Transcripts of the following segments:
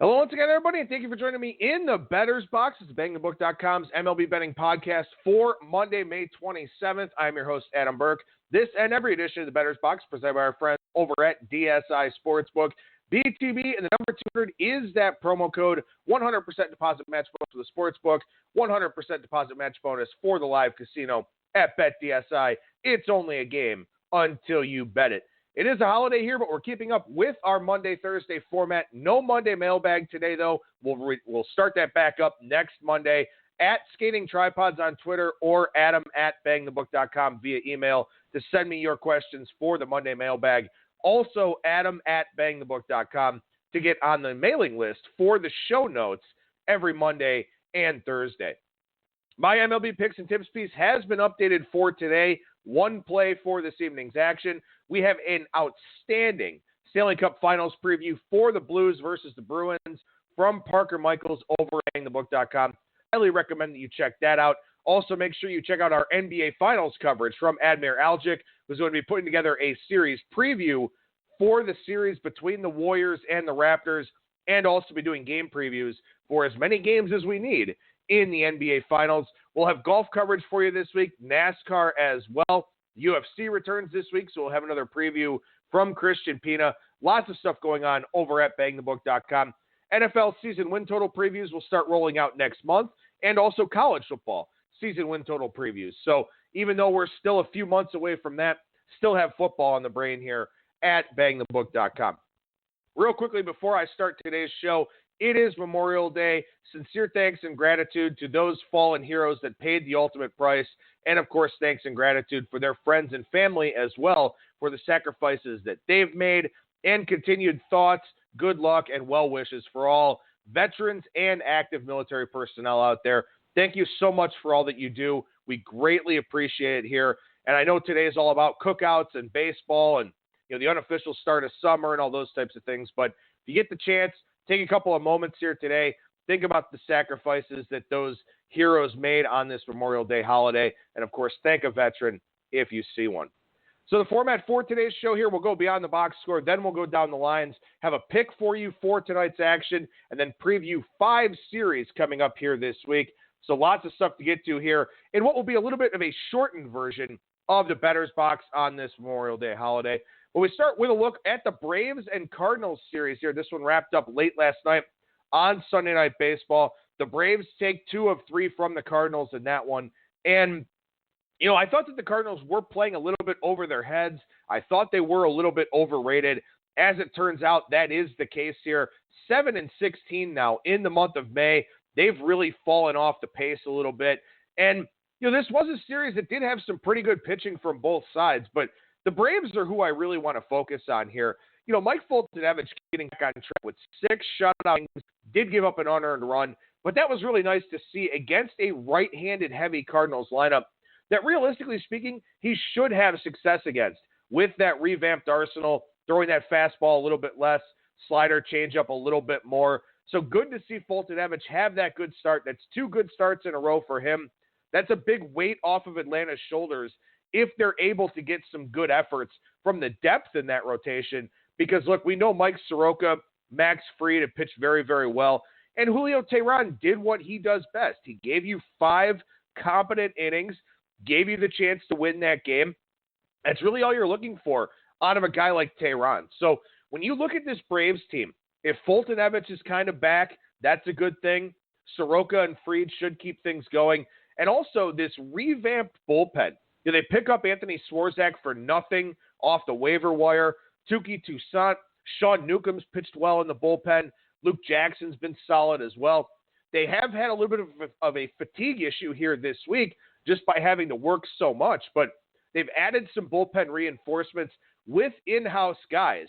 Hello once again, everybody, and thank you for joining me in the Bettor's Box. It's BangTheBook.com's MLB betting podcast for Monday, May 27th. I'm your host, Adam Burke. This and every edition of the Bettor's Box presented by our friends over at DSI Sportsbook. BTB and the number 200 is that promo code, 100% deposit match bonus for the Sportsbook, 100% deposit match bonus for the live casino at BetDSI. It's only a game until you bet it. It is a holiday here, but we're keeping up with our Monday-Thursday format. No Monday mailbag today, though. We'll start that back up next Monday at Skating Tripods on Twitter or adam@bangthebook.com via email to send me your questions for the Monday mailbag. Also, adam@bangthebook.com to get on the mailing list for the show notes every Monday and Thursday. My MLB picks and tips piece has been updated for today. One play for this evening's action. We have an outstanding Stanley Cup Finals preview for the Blues versus the Bruins from Parker Michaels over at BangTheBook.com. Highly recommend that you check that out. Also, make sure you check out our NBA Finals coverage from Admir Algic, who's going to be putting together a series preview for the series between the Warriors and the Raptors, and also be doing game previews for as many games as we need in the NBA Finals. We'll have golf coverage for you this week, NASCAR as well. UFC returns this week, so we'll have another preview from Christian Pina. Lots of stuff going on over at BangTheBook.com. NFL season win total previews will start rolling out next month, and also college football season win total previews. So even though we're still a few months away from that, still have football on the brain here at BangTheBook.com. Real quickly before I start today's show, it is Memorial Day. Sincere thanks and gratitude to those fallen heroes that paid the ultimate price. And, of course, thanks and gratitude for their friends and family as well for the sacrifices that they've made, and continued thoughts, good luck, and well wishes for all veterans and active military personnel out there. Thank you so much for all that you do. We greatly appreciate it here. And I know today is all about cookouts and baseball and the unofficial start of summer and all those types of things. But if you get the chance, take a couple of moments here today. Think about the sacrifices that those heroes made on this Memorial Day holiday. And, of course, thank a veteran if you see one. So the format for today's show here, we'll go beyond the box score. Then we'll go down the lines, have a pick for you for tonight's action, and then preview 5 series coming up here this week. So lots of stuff to get to here in what will be a little bit of a shortened version of the Bettor's Box on this Memorial Day holiday. But we start with a look at the Braves and Cardinals series here. This one wrapped up late last night on Sunday Night Baseball. The Braves take 2 of 3 from the Cardinals in that one. And, I thought that the Cardinals were playing a little bit over their heads. I thought they were a little bit overrated. As it turns out, that is the case here. 7-16 now in the month of May. They've really fallen off the pace a little bit. And, this was a series that did have some pretty good pitching from both sides, but the Braves are who I really want to focus on here. Mike Foltynewicz getting back on track with 6 shutouts, did give up an unearned run, but that was really nice to see against a right-handed heavy Cardinals lineup that, realistically speaking, he should have success against with that revamped arsenal, throwing that fastball a little bit less, slider changeup a little bit more. So good to see Foltynewicz have that good start. That's 2 good starts in a row for him. That's a big weight off of Atlanta's shoulders if they're able to get some good efforts from the depth in that rotation. Because, look, we know Mike Soroka, Max Fried have pitched very, very well. And Julio Teheran did what he does best. He gave you 5 competent innings, gave you the chance to win that game. That's really all you're looking for out of a guy like Teheran. So when you look at this Braves team, if Foltynewicz is kind of back, that's a good thing. Soroka and Fried should keep things going. And also this revamped bullpen. They pick up Anthony Swarzak for nothing off the waiver wire. Touki Toussaint, Sean Newcomb's pitched well in the bullpen. Luke Jackson's been solid as well. They have had a little bit of a fatigue issue here this week just by having to work so much, but they've added some bullpen reinforcements with in-house guys.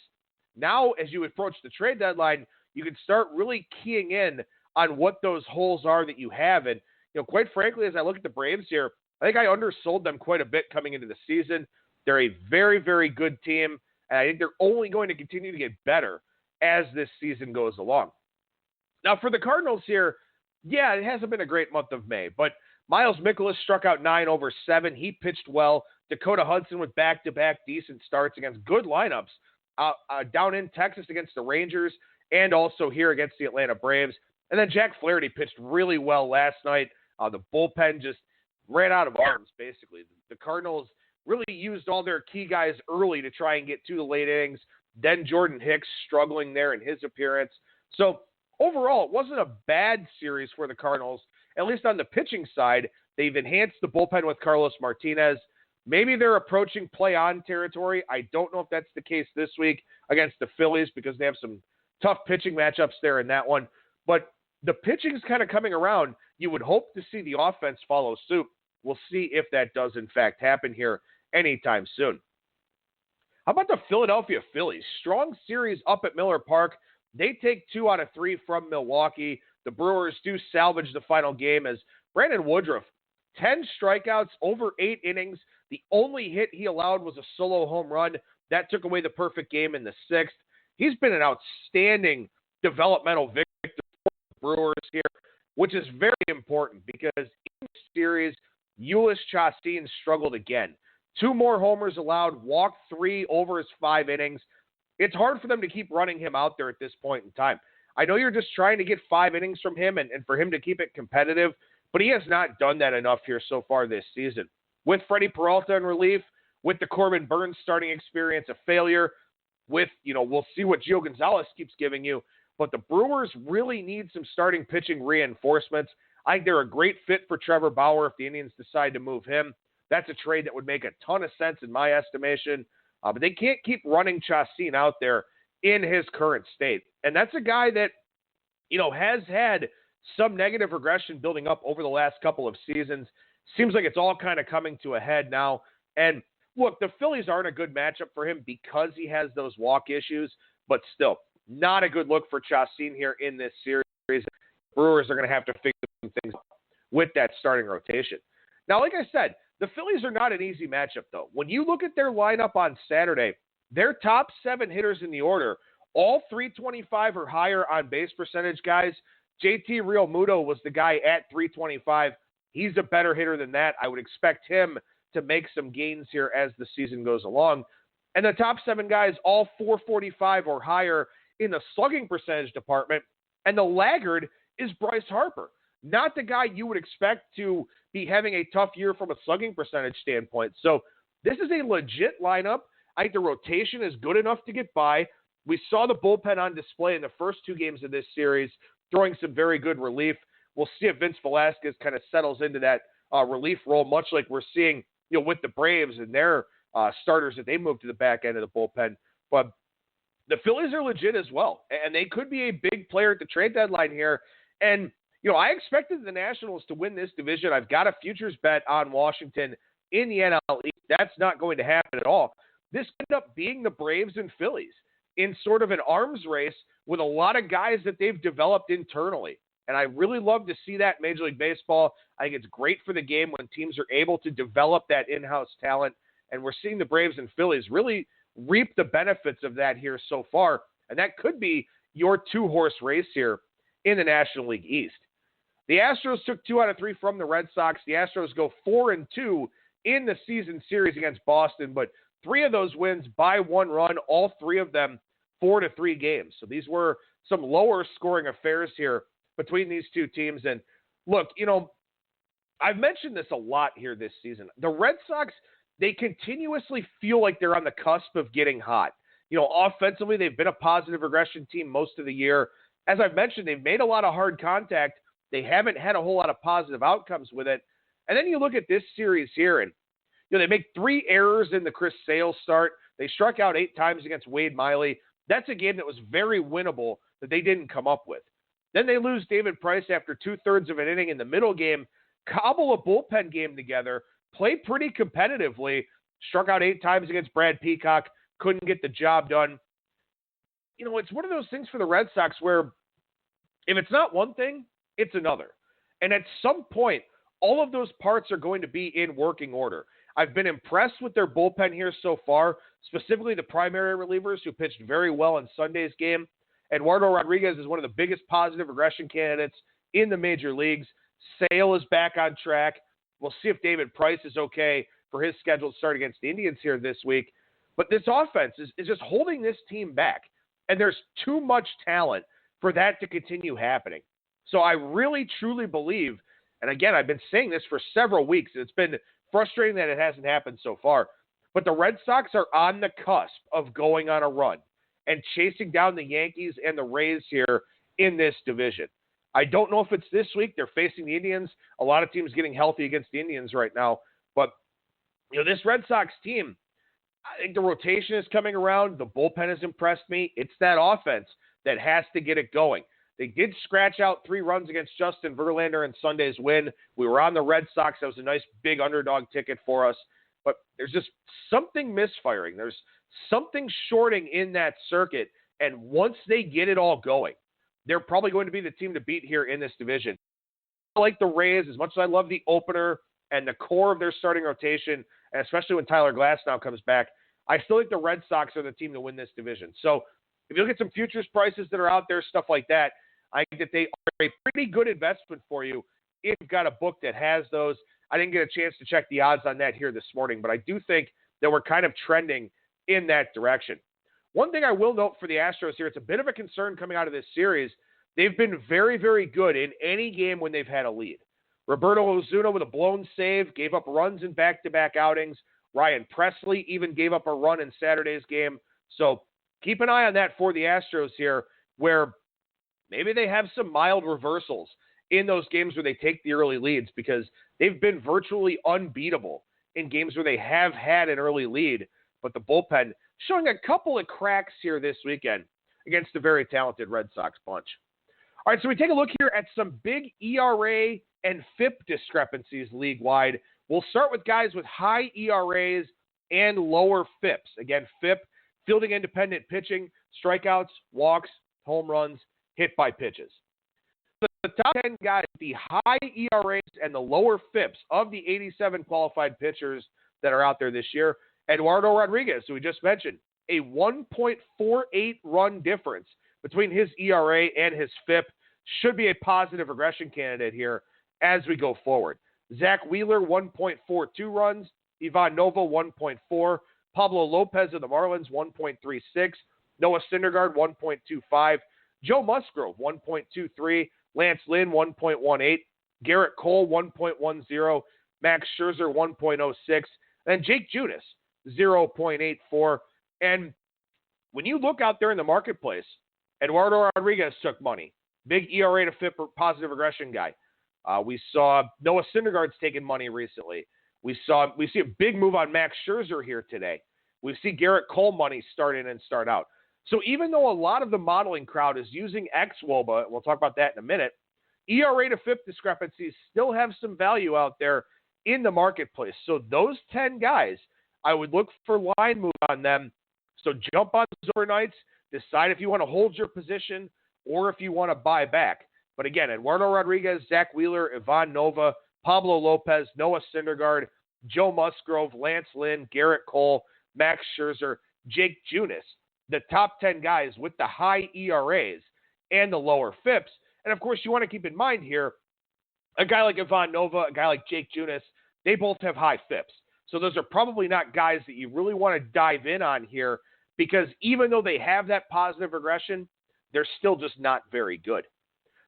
Now, as you approach the trade deadline, you can start really keying in on what those holes are that you have. And, quite frankly, as I look at the Braves here, I think I undersold them quite a bit coming into the season. They're a very, very good team, and I think they're only going to continue to get better as this season goes along. Now, for the Cardinals here, yeah, it hasn't been a great month of May, but Miles Mikolas struck out 9 over 7. He pitched well. Dakota Hudson with back-to-back decent starts against good lineups down in Texas against the Rangers and also here against the Atlanta Braves. And then Jack Flaherty pitched really well last night. The bullpen just ran out of arms, basically. The Cardinals really used all their key guys early to try and get to the late innings. Then Jordan Hicks struggling there in his appearance. So overall, it wasn't a bad series for the Cardinals, at least on the pitching side. They've enhanced the bullpen with Carlos Martinez. Maybe they're approaching play-on territory. I don't know if that's the case this week against the Phillies because they have some tough pitching matchups there in that one. But the pitching's kind of coming around. You would hope to see the offense follow suit. We'll see if that does, in fact, happen here anytime soon. How about the Philadelphia Phillies? Strong series up at Miller Park. They take 2 out of 3 from Milwaukee. The Brewers do salvage the final game as Brandon Woodruff, 10 strikeouts, over 8 innings. The only hit he allowed was a solo home run. That took away the perfect game in the 6th. He's been an outstanding developmental victor for the Brewers here, which is very important because in the series, Ulyss Chastain struggled again. 2 more homers allowed, walked 3 over his 5 innings. It's hard for them to keep running him out there at this point in time. I know you're just trying to get 5 innings from him and for him to keep it competitive, but he has not done that enough here so far this season. With Freddie Peralta in relief, with the Corbin Burns starting experience a failure, we'll see what Gio Gonzalez keeps giving you, but the Brewers really need some starting pitching reinforcements. I think they're a great fit for Trevor Bauer if the Indians decide to move him. That's a trade that would make a ton of sense in my estimation. But they can't keep running Chastain out there in his current state. And that's a guy that, has had some negative regression building up over the last couple of seasons. Seems like it's all kind of coming to a head now. And look, the Phillies aren't a good matchup for him because he has those walk issues, but still not a good look for Chastain here in this series. Brewers are going to have to figure some things out with that starting rotation. Now, like I said, the Phillies are not an easy matchup, though. When you look at their lineup on Saturday, their top 7 hitters in the order, all 325 or higher on base percentage guys. JT Realmuto was the guy at 325. He's a better hitter than that. I would expect him to make some gains here as the season goes along. And the top 7 guys, all 445 or higher in the slugging percentage department. And the laggard is Bryce Harper. Not the guy you would expect to be having a tough year from a slugging percentage standpoint. So this is a legit lineup. I think the rotation is good enough to get by. We saw the bullpen on display in the first 2 games of this series, throwing some very good relief. We'll see if Vince Velasquez kind of settles into that relief role, much like we're seeing with the Braves and their starters that they moved to the back end of the bullpen. But the Phillies are legit as well, and they could be a big player at the trade deadline here. And I expected the Nationals to win this division. I've got a futures bet on Washington in the NL East. That's not going to happen at all. This ended up being the Braves and Phillies in sort of an arms race with a lot of guys that they've developed internally. And I really love to see that in Major League Baseball. I think it's great for the game when teams are able to develop that in-house talent. And we're seeing the Braves and Phillies really reap the benefits of that here so far. And that could be your 2-horse race here in the National League East. The Astros took 2 out of 3 from the Red Sox. The Astros go 4-2 in the season series against Boston, but 3 of those wins by 1 run, all 3 of them 4-3 games. So these were some lower scoring affairs here between these 2 teams. And look, I've mentioned this a lot here this season. The Red Sox, they continuously feel like they're on the cusp of getting hot. Offensively, they've been a positive regression team most of the year. As I've mentioned, they've made a lot of hard contact. They haven't had a whole lot of positive outcomes with it. And then you look at this series here, and they make 3 errors in the Chris Sale start. They struck out 8 times against Wade Miley. That's a game that was very winnable that they didn't come up with. Then they lose David Price after 2/3 of an inning in the middle game, cobble a bullpen game together, play pretty competitively, struck out 8 times against Brad Peacock, couldn't get the job done. It's one of those things for the Red Sox where if it's not one thing, it's another. And at some point, all of those parts are going to be in working order. I've been impressed with their bullpen here so far, specifically the primary relievers who pitched very well in Sunday's game. Eduardo Rodriguez is one of the biggest positive regression candidates in the major leagues. Sale is back on track. We'll see if David Price is okay for his scheduled start against the Indians here this week. But this offense is just holding this team back. And there's too much talent for that to continue happening. So I really, truly believe, and again, I've been saying this for several weeks, and it's been frustrating that it hasn't happened so far, but the Red Sox are on the cusp of going on a run and chasing down the Yankees and the Rays here in this division. I don't know if it's this week. They're facing the Indians. A lot of teams getting healthy against the Indians right now. But, this Red Sox team, I think the rotation is coming around. The bullpen has impressed me. It's that offense that has to get it going. They did scratch out 3 runs against Justin Verlander in Sunday's win. We were on the Red Sox. That was a nice big underdog ticket for us. But there's just something misfiring. There's something shorting in that circuit. And once they get it all going, they're probably going to be the team to beat here in this division. I like the Rays, as much as I love the opener and the core of their starting rotation, and especially when Tyler Glasnow comes back, I still think the Red Sox are the team to win this division. So if you look at some futures prices that are out there, stuff like that, I think that they are a pretty good investment for you if you've got a book that has those. I didn't get a chance to check the odds on that here this morning, but I do think that we're kind of trending in that direction. One thing I will note for the Astros here, it's a bit of a concern coming out of this series. They've been very, very good in any game when they've had a lead. Roberto Osuna with a blown save, gave up runs in back-to-back outings. Ryan Presley even gave up a run in Saturday's game. So keep an eye on that for the Astros here, where maybe they have some mild reversals in those games where they take the early leads, because they've been virtually unbeatable in games where they have had an early lead. But the bullpen showing a couple of cracks here this weekend against a very talented Red Sox bunch. All right, so we take a look here at some big ERA and FIP discrepancies league-wide. We'll start with guys with high ERAs and lower FIPs. Again, FIP, fielding independent pitching, strikeouts, walks, home runs, hit by pitches. The top 10 guys with the high ERAs and the lower FIPs of the 87 qualified pitchers that are out there this year: Eduardo Rodriguez, who we just mentioned, a 1.48 run difference between his ERA and his FIP, should be a positive regression candidate here as we go forward. Zach Wheeler, 1.42 runs. Ivan Nova, 1.4. Pablo Lopez of the Marlins, 1.36. Noah Syndergaard, 1.25. Joe Musgrove, 1.23. Lance Lynn, 1.18. Garrett Cole, 1.10. Max Scherzer, 1.06. And Jake Junis, 0.84. And when you look out there in the marketplace, Eduardo Rodriguez took money. Big ERA to FIP positive regression guy. We saw Noah Syndergaard's taken money recently. We see a big move on Max Scherzer here today. We see Garrett Cole money start in and start out. So even though a lot of the modeling crowd is using xWOBA, we'll talk about that in a minute, ERA to FIP discrepancies still have some value out there in the marketplace. So those 10 guys, I would look for line move on them. So jump on those overnights, decide if you want to hold your position or if you want to buy back. But again, Eduardo Rodriguez, Zach Wheeler, Ivan Nova, Pablo Lopez, Noah Syndergaard, Joe Musgrove, Lance Lynn, Garrett Cole, Max Scherzer, Jake Junis, the top 10 guys with the high ERAs and the lower FIPs. And of course, you want to keep in mind here, a guy like Ivan Nova, a guy like Jake Junis, they both have high FIPs. So those are probably not guys that you really want to dive in on here, because even though they have that positive regression, they're still just not very good.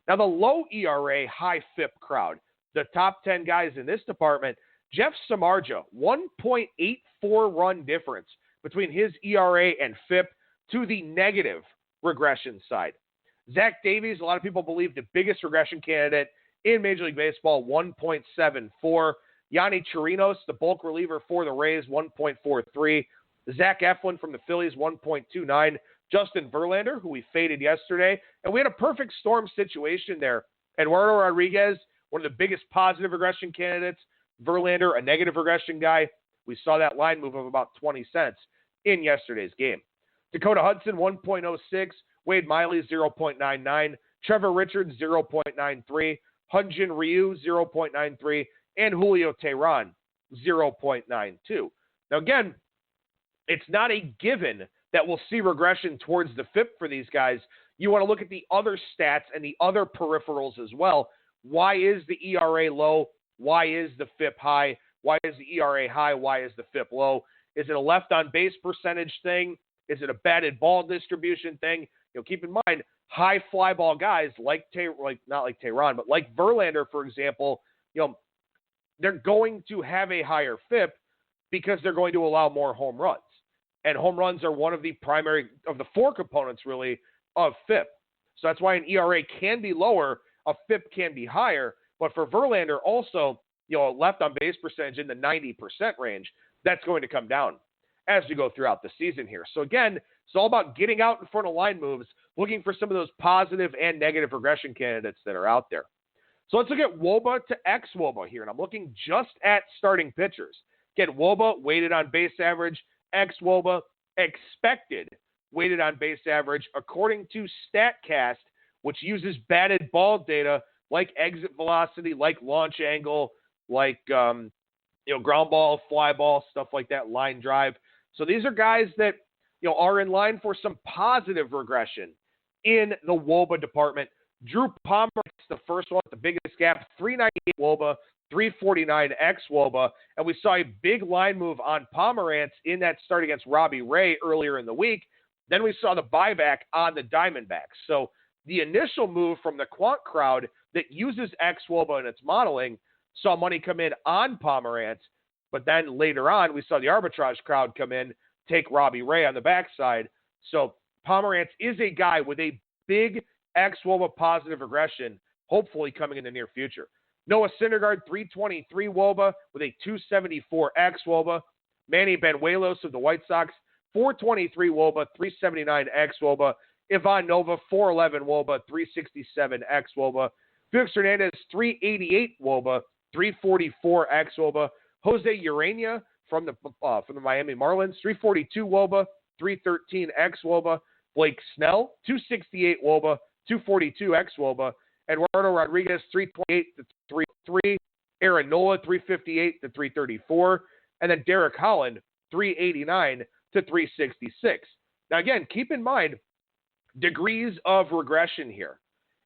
Now, the low ERA, high FIP crowd, the top 10 guys in this department, Jeff Samardzija, 1.84 run difference between his ERA and FIP to the negative regression side. Zach Davies, a lot of people believe the biggest regression candidate in Major League Baseball, 1.74. Yanni Chirinos, the bulk reliever for the Rays, 1.43. Zach Eflin from the Phillies, 1.29. Justin Verlander, who we faded yesterday. And we had a perfect storm situation there. Eduardo Rodriguez, one of the biggest positive regression candidates. Verlander, a negative regression guy. We saw that line move of about 20 cents in yesterday's game. Dakota Hudson, 1.06. Wade Miley, 0.99. Trevor Richards, 0.93. Hyun-Jin Ryu, 0.93. And Julio Teheran, 0.92. Now, again, it's not a given that we'll see regression towards the FIP for these guys. You want to look at the other stats and the other peripherals as well. Why is the ERA low? Why is the FIP high? Why is the ERA high? Why is the FIP low? Is it a left on base percentage thing? Is it a batted ball distribution thing? Keep in mind, high fly ball guys like not like Tehran, but like Verlander, for example, they're going to have a higher FIP because they're going to allow more home runs. And home runs are one of the primary of the four components, really, of FIP. So that's why an ERA can be lower, a FIP can be higher. But for Verlander, also, left on base percentage in the 90% range, that's going to come down as we go throughout the season here. So again, it's all about getting out in front of line moves, looking for some of those positive and negative regression candidates that are out there. So let's look at wOBA to xwOBA here, and I'm looking just at starting pitchers. Again, wOBA, weighted on base average, xwOBA, expected weighted on base average, according to StatCast, which uses batted ball data like exit velocity, like launch angle, like ground ball, fly ball, stuff like that, line drive. So these are guys that are in line for some positive regression in the wOBA department. Drew Pomeranz, the first one, the biggest gap, 398 wOBA, 349 xwOBA, and we saw a big line move on Pomeranz in that start against Robbie Ray earlier in the week. Then we saw the buyback on the Diamondbacks. So the initial move from the quant crowd that uses xwOBA in its modeling saw money come in on Pomeranz, but then later on we saw the arbitrage crowd come in, take Robbie Ray on the backside. So Pomeranz is a guy with a big xwOBA positive regression, hopefully coming in the near future. Noah Syndergaard, 323 wOBA with a 274 xwOBA. Manny Banuelos of the White Sox, 423 wOBA, 379 xwOBA. Ivan Nova, 411 wOBA, 367 xwOBA. Felix Hernandez, 388 wOBA, 344 xwOBA. Jose Urena from the Miami Marlins, 342 wOBA, 313 xwOBA. Blake Snell, 268 wOBA, 242 xwOBA. Eduardo Rodriguez, 328 to 303. Aaron Nola, 358 to 334. And then Derek Holland, 389 to 366. Now, again, keep in mind degrees of regression here.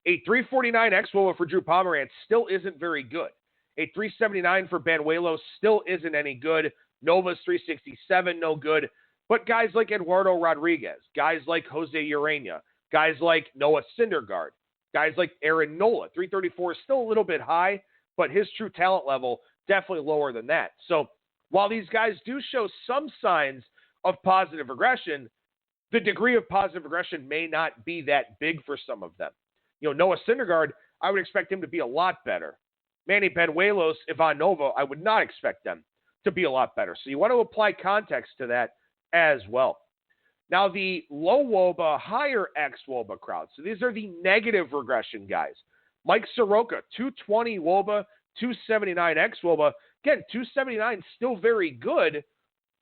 A 349 xwOBA for Drew Pomeranz still isn't very good. A 379 for Banuelos still isn't any good. Nova's 367, no good. But guys like Eduardo Rodriguez, guys like Jose Urena, guys like Noah Syndergaard, guys like Aaron Nola, 334 is still a little bit high, but his true talent level definitely lower than that. So while these guys do show some signs of positive regression, the degree of positive regression may not be that big for some of them. Noah Syndergaard, I would expect him to be a lot better. Manny Banuelos, Ivan Nova, I would not expect them to be a lot better. So you want to apply context to that as well. Now, the low wOBA, higher xwOBA crowd. So these are the negative regression guys. Mike Soroka, 220 wOBA, 279 xwOBA. Again, 279 still very good,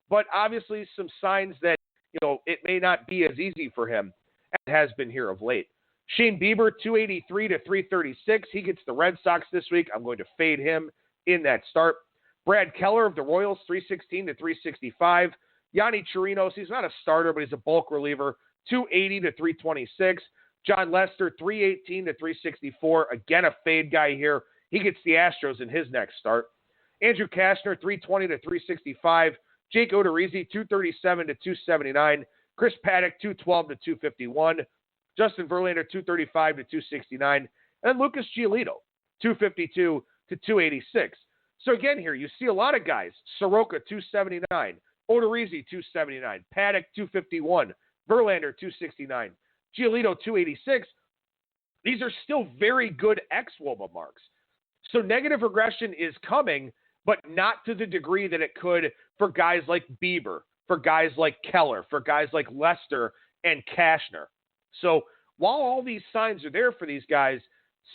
but obviously some signs that, it may not be as easy for him as it has been here of late. Shane Bieber, 283 to 336. He gets the Red Sox this week. I'm going to fade him in that start. Brad Keller of the Royals, 316 to 365. Yanni Chirinos, he's not a starter, but he's a bulk reliever, 280 to 326. John Lester, 318 to 364. Again, a fade guy here. He gets the Astros in his next start. Andrew Kastner, 320 to 365. Jake Odorizzi, 237 to 279. Chris Paddock, 212 to 251. Justin Verlander, 235 to 269. And Lucas Giolito, 252 to 286. So again here, you see a lot of guys. Soroka, 279. Odorizzi, 279. Paddock, 251. Verlander, 269. Giolito, 286. These are still very good xwOBA marks. So negative regression is coming, but not to the degree that it could for guys like Bieber, for guys like Keller, for guys like Lester and Kastner. So while all these signs are there for these guys,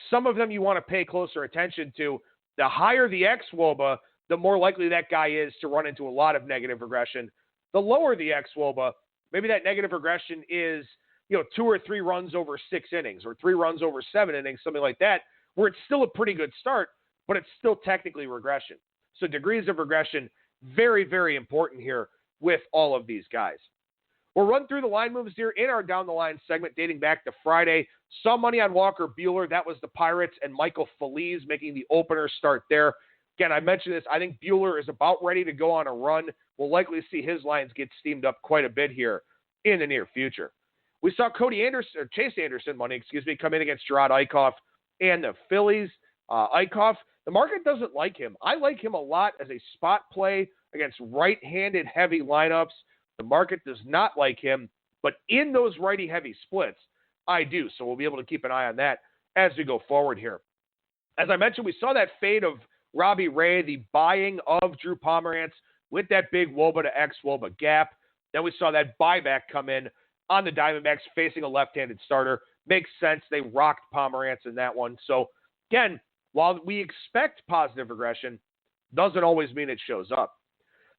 some of them you want to pay closer attention to. The higher the xwOBA, the more likely that guy is to run into a lot of negative regression. The lower the xwOBA, maybe that negative regression is, 2 or 3 runs over 6 innings or 3 runs over 7 innings, something like that, where it's still a pretty good start, but it's still technically regression. So degrees of regression, very, very important here with all of these guys. We'll run through the line moves here in our Down the Line segment dating back to Friday. Some money on Walker Buehler. That was the Pirates and Michael Feliz making the opener start there. Again, I mentioned this. I think Buehler is about ready to go on a run. We'll likely see his lines get steamed up quite a bit here in the near future. We saw Chase Anderson money, come in against Gerard Eichhoff and the Phillies. Eichhoff, the market doesn't like him. I like him a lot as a spot play against right-handed heavy lineups. The market does not like him, but in those righty-heavy splits, I do. So we'll be able to keep an eye on that as we go forward here. As I mentioned, we saw that fade of Robbie Ray, the buying of Drew Pomerantz with that big wOBA-to-xwOBA gap. Then we saw that buyback come in on the Diamondbacks facing a left-handed starter. Makes sense. They rocked Pomerantz in that one. So, again, while we expect positive regression, doesn't always mean it shows up.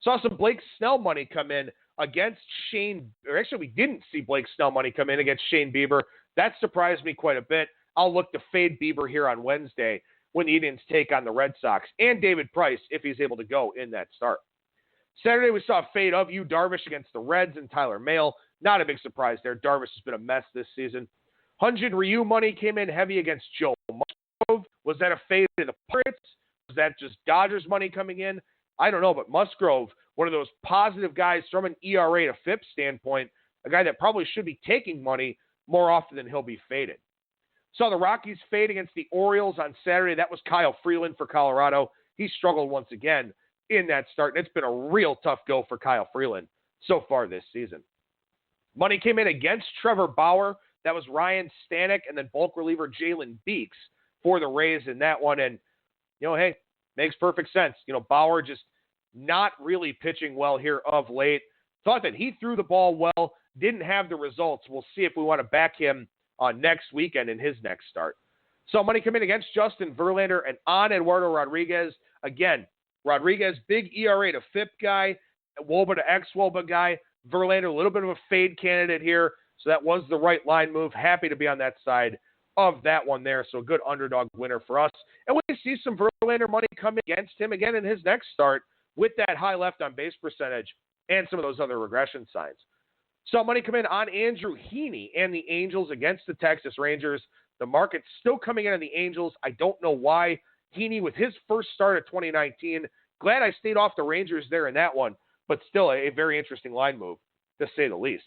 Saw some Blake Snell money come in against we didn't see Blake Snell money come in against Shane Bieber. That surprised me quite a bit. I'll look to fade Bieber here on Wednesday when the Indians take on the Red Sox and David Price if he's able to go in that start. Saturday, we saw a fade of Yu Darvish against the Reds and Tyler Mahle. Not a big surprise there. Darvish has been a mess this season. Hyun-Jin Ryu money came in heavy against Joe Musgrove. Was that a fade in the Pirates? Was that just Dodgers money coming in? I don't know, but Musgrove, one of those positive guys from an ERA-to-FIP standpoint, a guy that probably should be taking money more often than he'll be faded. Saw the Rockies fade against the Orioles on Saturday. That was Kyle Freeland for Colorado. He struggled once again in that start, and it's been a real tough go for Kyle Freeland so far this season. Money came in against Trevor Bauer. That was Ryan Stanek and then bulk reliever Jalen Beeks for the Rays in that one. And, hey, makes perfect sense. Bauer just not really pitching well here of late. Thought that he threw the ball well, didn't have the results. We'll see if we want to back him next weekend in his next start. So money come in against Justin Verlander and on Eduardo Rodriguez. Again, Rodriguez, big ERA-to-FIP guy, wOBA-to-xwOBA guy. Verlander, a little bit of a fade candidate here. So that was the right line move. Happy to be on that side of that one there. So a good underdog winner for us. And we see some Verlander money come against him again in his next start with that high left on base percentage and some of those other regression signs. So money come in on Andrew Heaney and the Angels against the Texas Rangers. The market's still coming in on the Angels. I don't know why. Heaney with his first start of 2019. Glad I stayed off the Rangers there in that one, but still a very interesting line move, to say the least.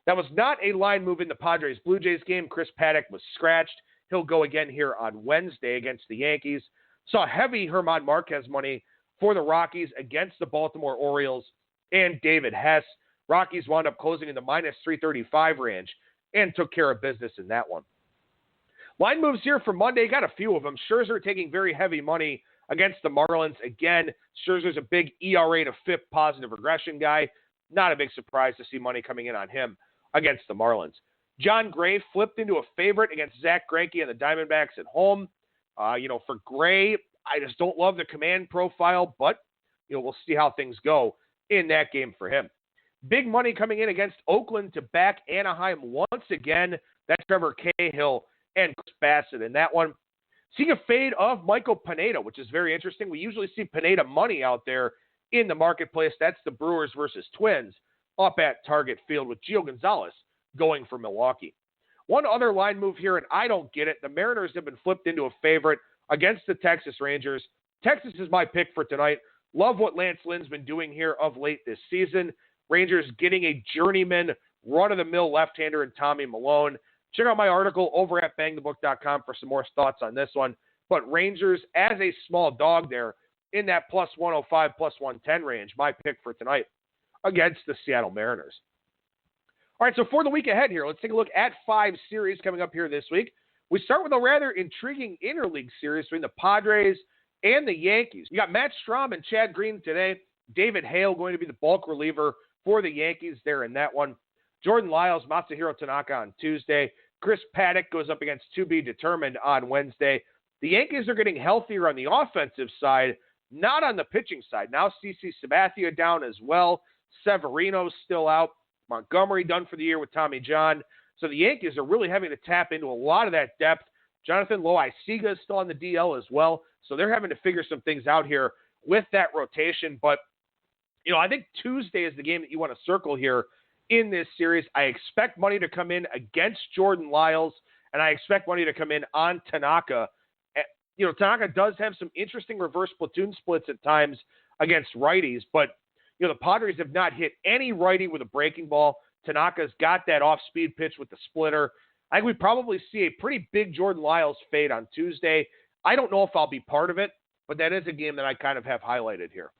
That was not a line move in the Padres-Blue Jays game. Chris Paddock was scratched. He'll go again here on Wednesday against the Yankees. Saw heavy Herman Marquez money for the Rockies against the Baltimore Orioles and David Hess. Rockies wound up closing in the minus 335 range and took care of business in that one. Line moves here for Monday, got a few of them. Scherzer taking very heavy money against the Marlins. Again, Scherzer's a big ERA-to-FIP positive regression guy. Not a big surprise to see money coming in on him against the Marlins. John Gray flipped into a favorite against Zach Greinke and the Diamondbacks at home. For Gray, I just don't love the command profile, but we'll see how things go in that game for him. Big money coming in against Oakland to back Anaheim once again. That's Trevor Cahill and Chris Bassett in that one. Seeing a fade of Michael Pineda, which is very interesting. We usually see Pineda money out there in the marketplace. That's the Brewers versus Twins up at Target Field with Gio Gonzalez going for Milwaukee. One other line move here, and I don't get it. The Mariners have been flipped into a favorite against the Texas Rangers. Texas is my pick for tonight. Love what Lance Lynn's been doing here of late this season. Rangers getting a journeyman, run-of-the-mill left-hander in Tommy Milone. Check out my article over at BangTheBook.com for some more thoughts on this one. But Rangers, as a small dog there, in that plus 105, plus 110 range, my pick for tonight against the Seattle Mariners. All right, so for the week ahead here, let's take a look at 5 series coming up here this week. We start with a rather intriguing interleague series between the Padres and the Yankees. You got Matt Strahm and Chad Green today. David Hale going to be the bulk reliever for the Yankees there in that one. Jordan Lyles, Masahiro Tanaka on Tuesday. Chris Paddock goes up against to be determined on Wednesday. The Yankees are getting healthier on the offensive side, not on the pitching side. Now CC Sabathia down as well. Severino's still out. Montgomery done for the year with Tommy John. So the Yankees are really having to tap into a lot of that depth. Jonathan Loaisiga is still on the DL as well. So they're having to figure some things out here with that rotation. But, I think Tuesday is the game that you want to circle here in this series. I expect money to come in against Jordan Lyles, and I expect money to come in on Tanaka. Tanaka does have some interesting reverse platoon splits at times against righties, but, the Padres have not hit any righty with a breaking ball. Tanaka's got that off-speed pitch with the splitter. I think we probably see a pretty big Jordan Lyles fade on Tuesday. I don't know if I'll be part of it, but that is a game that I kind of have highlighted here.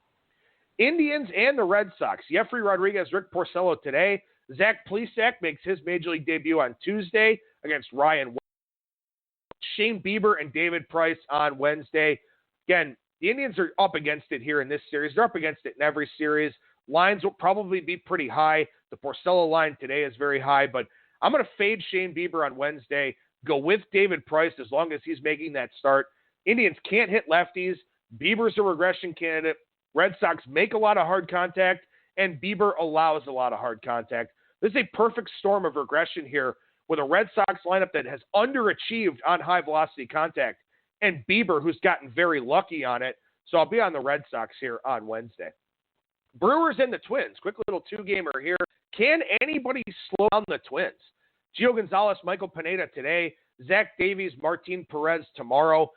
Indians and the Red Sox. Yefry Rodriguez, Rick Porcello today. Zach Plesac makes his Major League debut on Tuesday against Ryan West. Shane Bieber and David Price on Wednesday. Again, the Indians are up against it here in this series. They're up against it in every series. Lines will probably be pretty high. The Porcello line today is very high, but I'm going to fade Shane Bieber on Wednesday, go with David Price as long as he's making that start. Indians can't hit lefties. Bieber's a regression candidate. Red Sox make a lot of hard contact, and Bieber allows a lot of hard contact. This is a perfect storm of regression here with a Red Sox lineup that has underachieved on high-velocity contact, and Bieber, who's gotten very lucky on it. So I'll be on the Red Sox here on Wednesday. Brewers and the Twins. Quick little two-gamer here. Can anybody slow down the Twins? Gio Gonzalez, Michael Pineda today. Zach Davies, Martin Perez tomorrow.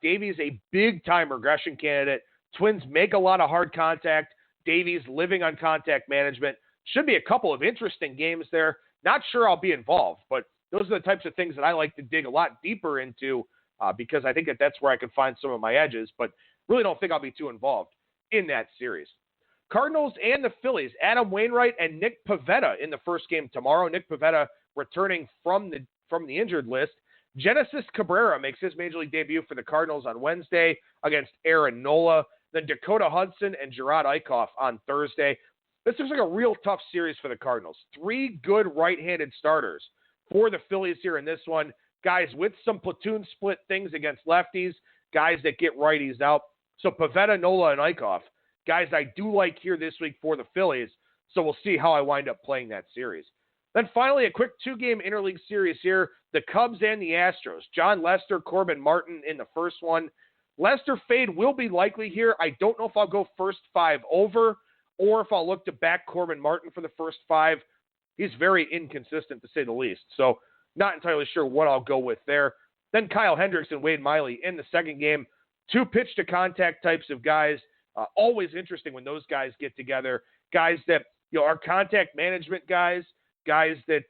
Davies, a big-time regression candidate. Twins make a lot of hard contact. Davies living on contact management. Should be a couple of interesting games there. Not sure I'll be involved, but those are the types of things that I like to dig a lot deeper into because I think that's where I can find some of my edges, but really don't think I'll be too involved in that series. Cardinals and the Phillies, Adam Wainwright and Nick Pivetta in the first game tomorrow. Nick Pivetta returning from the injured list. Genesis Cabrera makes his Major League debut for the Cardinals on Wednesday against Aaron Nola. Then Dakota Hudson and Gerard Eichhoff on Thursday. This looks like a real tough series for the Cardinals. 3 good right-handed starters for the Phillies here in this one. Guys with some platoon split things against lefties, guys that get righties out. So Pivetta, Nola, and Eichhoff, guys I do like here this week for the Phillies. So we'll see how I wind up playing that series. Then finally, a quick 2-game interleague series here. The Cubs and the Astros. John Lester, Corbin Martin in the first one. Lester fade will be likely here. I don't know if I'll go first 5 over or if I'll look to back Corbin Martin for the first 5. He's very inconsistent, to say the least. So not entirely sure what I'll go with there. Then Kyle Hendricks and Wade Miley in the second game. 2 pitch-to-contact types of guys. Always interesting when those guys get together. Guys that are contact management guys. Guys that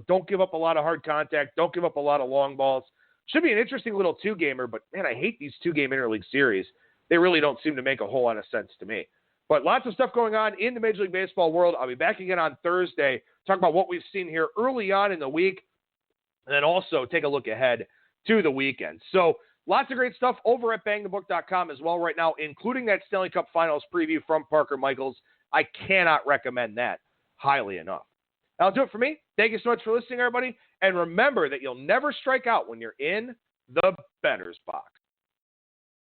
don't give up a lot of hard contact, don't give up a lot of long balls. Should be an interesting little 2-gamer, but man, I hate these 2-game interleague series. They really don't seem to make a whole lot of sense to me. But lots of stuff going on in the Major League Baseball world. I'll be back again on Thursday, talk about what we've seen here early on in the week, and then also take a look ahead to the weekend. So lots of great stuff over at BangTheBook.com as well right now, including that Stanley Cup Finals preview from Parker Michaels. I cannot recommend that highly enough. That'll do it for me. Thank you so much for listening, everybody. And remember that you'll never strike out when you're in the bettor's box.